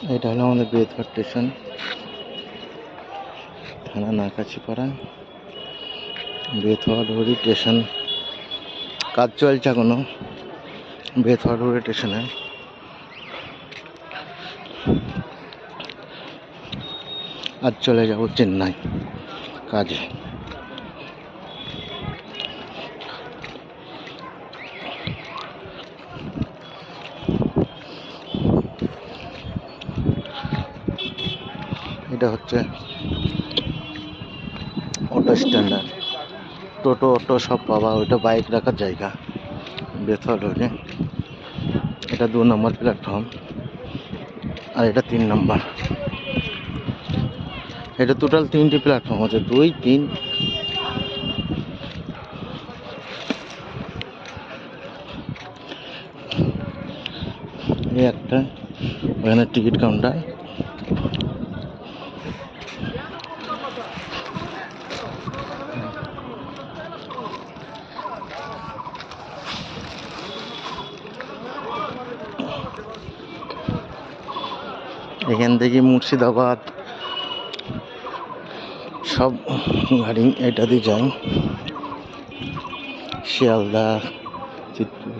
এটা হলো আমাদের বেতঘাট স্টেশন, থানা নাকাছিপাড়া, বেতওয়াডুরি স্টেশন। কাজ চলছে এখনো বেতওয়াডুরি স্টেশনে। আজ চলে যাব চেন্নাই কাজে। এটা হচ্ছে অটো স্ট্যান্ড, টোটো অটো সব পাওয়া, ওইটা বাইক রাখার জায়গা বেতওয়াডুরি। এটা 2 নম্বর প্ল্যাটফর্ম আর এটা 3 নম্বর। এটা টোটাল 3টি প্ল্যাটফর্ম আছে, 2, 3। এই একটা, ওখানে টিকিট কাউন্টার। এখান থেকে মুর্শিদাবাদ সব গাড়ি এটা দিয়ে যায়, শিয়ালদা, চিত্তপুর।